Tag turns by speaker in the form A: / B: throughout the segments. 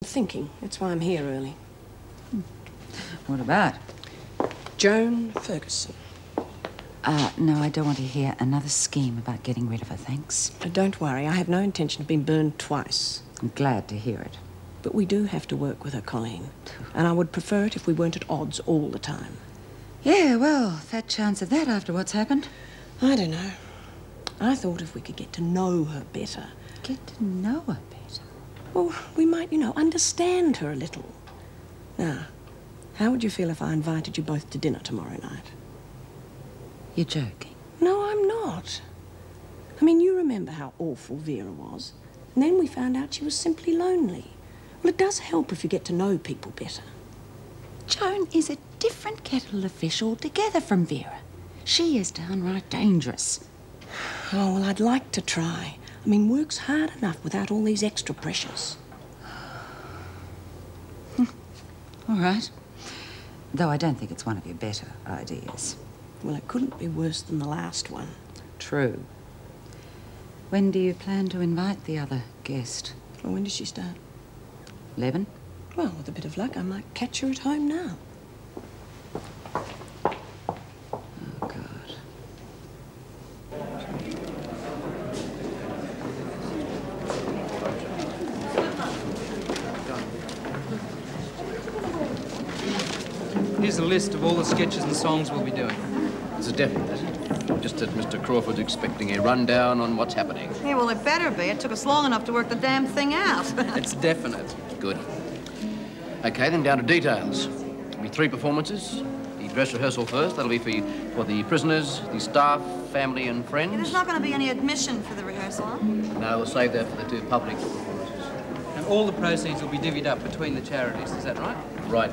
A: Thinking. That's why I'm here early.
B: What about?
A: Joan Ferguson.
B: No, I don't want to hear another scheme about getting rid of her, thanks.
A: Don't worry, I have no intention of being burned twice.
B: I'm glad to hear it.
A: But we do have to work with her, Colleen. And I would prefer it if we weren't at odds all the time.
B: Yeah, well, fat chance of that after what's happened.
A: I don't know. I thought if we could get to know her better.
B: Get to know her better?
A: Well, we might, understand her a little. Now, how would you feel if I invited you both to dinner tomorrow night?
B: You're joking.
A: No, I'm not. I mean, you remember how awful Vera was. And then we found out she was simply lonely. Well, it does help if you get to know people better.
B: Joan is a different kettle of fish altogether from Vera. She is downright dangerous.
A: Oh, well, I'd like to try. I mean, work's hard enough without all these extra pressures.
B: All right. Though I don't think it's one of your better ideas.
A: Well, it couldn't be worse than the last one.
B: True. When do you plan to invite the other guest?
A: Well, when does she start?
B: 11?
A: Well, with a bit of luck, I might catch her at home now.
B: Oh, God.
C: Here's a list of all the sketches and songs we'll be doing.
D: It's a definite. Just that Mr. Crawford's expecting a rundown on what's happening.
E: Yeah, well, it better be. It took us long enough to work the damn thing out.
C: It's definite.
D: Good. Okay, then down to details. There'll be 3 performances. The dress rehearsal first. That'll be for the prisoners, the staff, family and friends.
E: Yeah, there's not going to be any admission for the rehearsal, huh?
D: No, we'll save that for the 2 public performances.
C: And all the proceeds will be divvied up between the charities, is that right?
D: Right.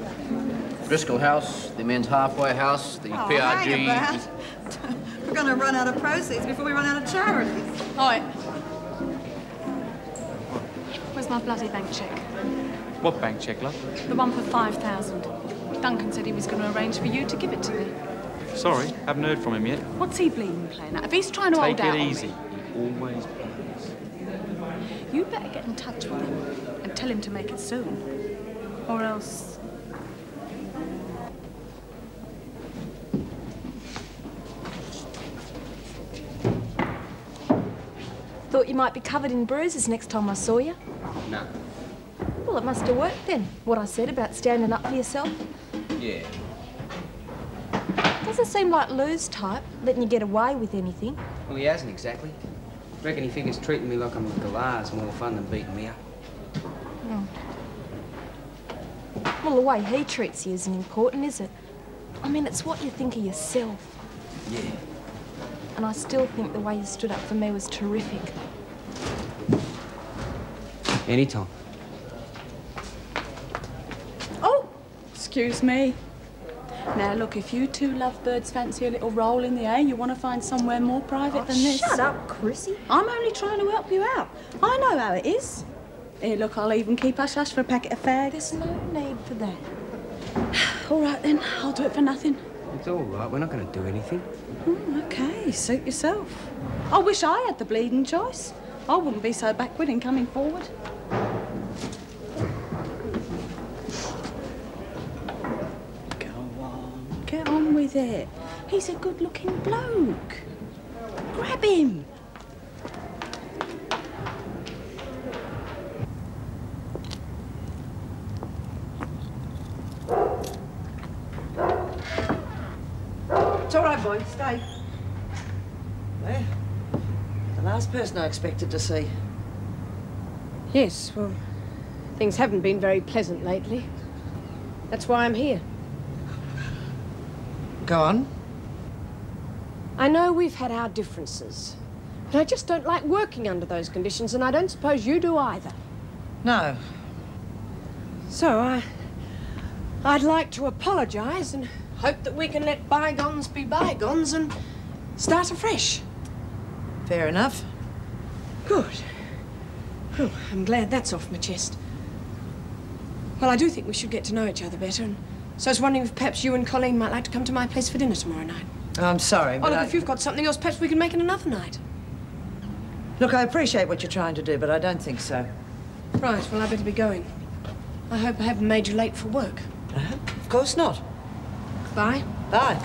D: Driscoll House, the Men's Halfway House, the
E: Oh,
D: PRG...
E: hang about. We're going to run out of proceeds before we run out of charities.
F: Oi. Where's my bloody bank cheque?
G: What bank cheque, love?
F: The one for 5,000. Duncan said he was going to arrange for you to give it to me.
G: Sorry, haven't heard from him yet.
F: What's he bleeding playing at? If he's trying to hold
G: Take
F: out
G: it
F: on
G: easy.
F: me,
G: He always plays.
F: you better get in touch with him and tell him to make it soon. Or else...
H: Thought you might be covered in bruises next time I saw you.
D: No.
H: Well, it must have worked then, what I said about standing up for yourself.
D: Yeah.
H: Doesn't seem like Lou's type, letting you get away with anything.
I: Well, he hasn't exactly. Reckon he figures treating me like I'm a galah is more fun than beating me up.
H: Oh. Well, the way he treats you isn't important, is it? I mean, it's what you think of yourself.
I: Yeah.
H: And I still think the way you stood up for me was terrific.
I: Anytime.
F: Oh! Excuse me. Now, look, if you two lovebirds fancy a little roll in the air, you want to find somewhere more private than this.
H: Shut up, Chrissy.
F: I'm only trying to help you out. I know how it is. Here, look, I'll even keep hush-hush for a packet of fags.
H: There's no need for that.
F: All right, then. I'll do it for nothing.
I: It's all right. We're not going to do anything.
F: OK, suit yourself. I wish I had the bleeding choice. I wouldn't be so backward in coming forward. Go on. Get on with it. He's a good-looking bloke. Grab him.
J: It's all right, boy. Stay. Well, the last person I expected to see.
A: Yes, well, things haven't been very pleasant lately. That's why I'm here.
J: Go on.
A: I know we've had our differences, but I just don't like working under those conditions, and I don't suppose you do either.
J: No.
A: So I'd like to apologise and hope that we can let bygones be bygones and start afresh.
J: Fair enough.
A: Good. Oh, I'm glad that's off my chest. Well, I do think we should get to know each other better, and so I was wondering if perhaps you and Colleen might like to come to my place for dinner tomorrow night.
J: I'm sorry, but
A: look, if you've got something else, perhaps we can make it another night.
J: Look, I appreciate what you're trying to do, but I don't think so.
A: Right, well, I better be going. I hope I haven't made you late for work.
J: Of course not.
A: Bye.
J: Bye.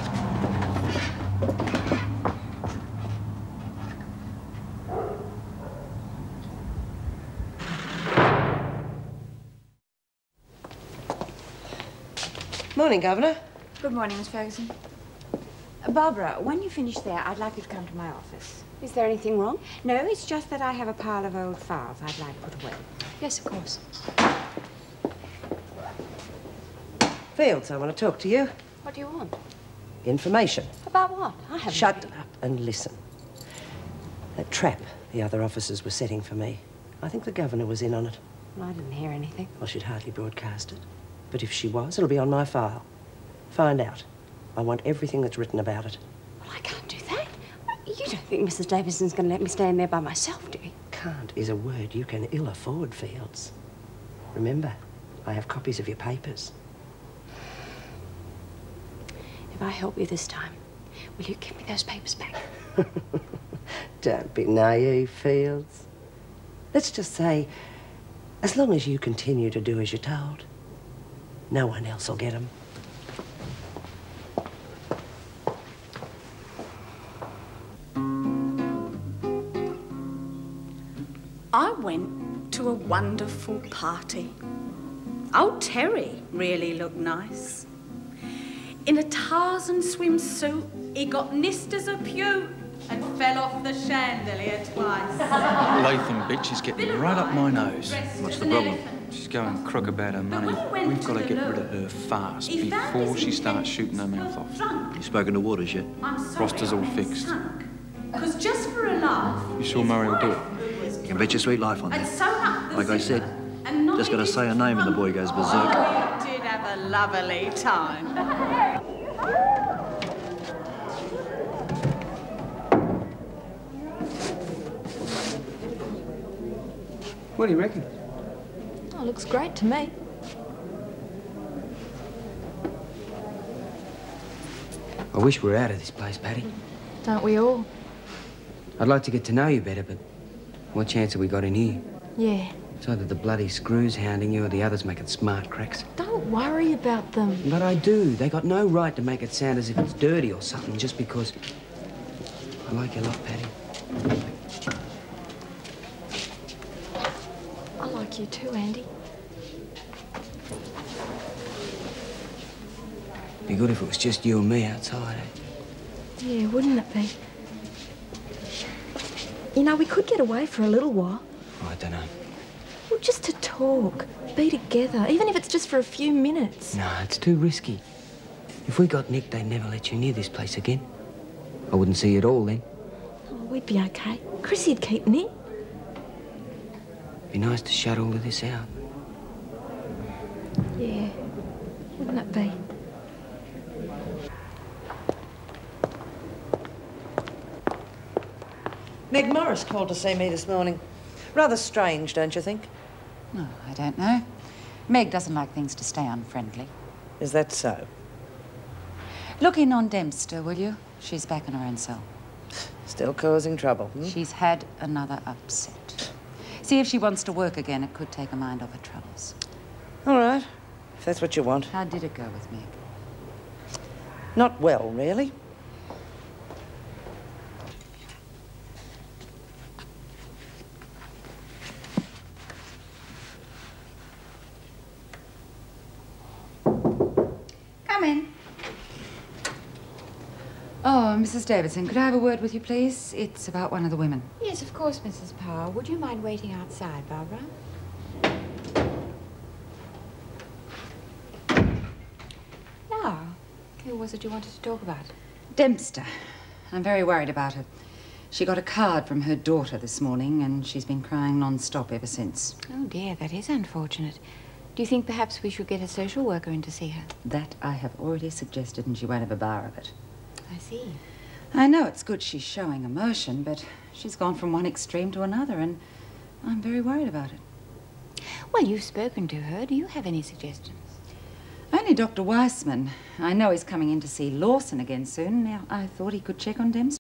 J: Morning, Governor.
B: Good morning, Miss Ferguson. Barbara, when you finish there, I'd like you to come to my office.
H: Is there anything wrong?
B: No, it's just that I have a pile of old files I'd like put away.
H: Yes, of course.
J: Fields, I want to talk to you.
H: What do you want?
J: Information.
H: About what? I haven't...
J: Shut up and listen. That trap the other officers were setting for me, I think the Governor was in on it.
H: Well, I didn't hear anything.
J: Well, she'd hardly broadcast it. But if she was, it'll be on my file. Find out. I want everything that's written about it.
H: Well, I can't do that. You don't think Mrs. Davidson's going to let me stay in there by myself, do you?
J: Can't is a word you can ill afford, Fields. Remember, I have copies of your papers.
H: If I help you this time, will you give me those papers back?
J: Don't be naive, Fields. Let's just say, as long as you continue to do as you're told, no one else will get them.
F: I went to a wonderful party. Old Terry really looked nice. In a Tarzan swimsuit, he got nissed as a pew and fell off the chandelier twice.
G: Latham bitch is getting right up my nose.
D: What's the problem?
G: She's going crook about her money. We've got to get rid of her fast before she starts shooting her mouth off.
D: You spoken to Waters yet?
G: Roster's all fixed.
F: Because just for a laugh...
G: You sure Murray will do it?
D: You can bet your sweet life on
F: I'd
D: that.
F: sewn up the
D: Like I said, just got to say her name and the boy goes berserk.
F: Oh, you did have a lovely time.
I: What do you reckon?
H: Oh, looks great to me.
I: I wish we were out of this place, Patty.
H: Don't we all?
I: I'd like to get to know you better, but what chance have we got in here?
H: Yeah.
I: It's either the bloody screws hounding you or the others making smart cracks.
H: Don't worry about them.
I: But I do. They got no right to make it sound as if it's dirty or something just because... I like you a lot, Patty.
H: I like you too, Andy.
I: Be good if it was just you and me outside, eh?
H: Yeah, wouldn't it be? You know, we could get away for a little while.
I: Oh, I don't know.
H: Well, just to talk, be together, even if it's just for a few minutes.
I: No, it's too risky. If we got nicked, they'd never let you near this place again. I wouldn't see you at all then.
H: Oh, we'd be okay. Chrissy'd keep near.
I: Be nice to shut all of this out.
H: Yeah, wouldn't it be?
J: Meg Morris called to see me this morning. Rather strange, don't you think?
B: No, I don't know. Meg doesn't like things to stay unfriendly.
J: Is that so?
B: Look in on Dempster, will you? She's back in her own cell.
J: Still causing trouble, hmm?
B: She's had another upset. See if she wants to work again. It could take her mind off her troubles.
J: All right, if that's what you want.
B: How did it go with Meg?
J: Not well, really.
B: Come in. Oh, Mrs. Davidson, could I have a word with you, please? It's about one of the women.
K: Yes, of course, Mrs. Power. Would you mind waiting outside, Barbara? Now, who was it you wanted to talk about?
B: Dempster. I'm very worried about her. She got a card from her daughter this morning, and she's been crying non-stop ever since.
K: Oh, dear, that is unfortunate. Do you think perhaps we should get a social worker in to see her?
B: That I have already suggested, and she won't have a bar of it.
K: I see.
B: I know it's good she's showing emotion, but she's gone from one extreme to another, and I'm very worried about it.
K: Well, you've spoken to her. Do you have any suggestions?
B: Only Dr. Weissman. I know he's coming in to see Lawson again soon. Now, I thought he could check on Dempster.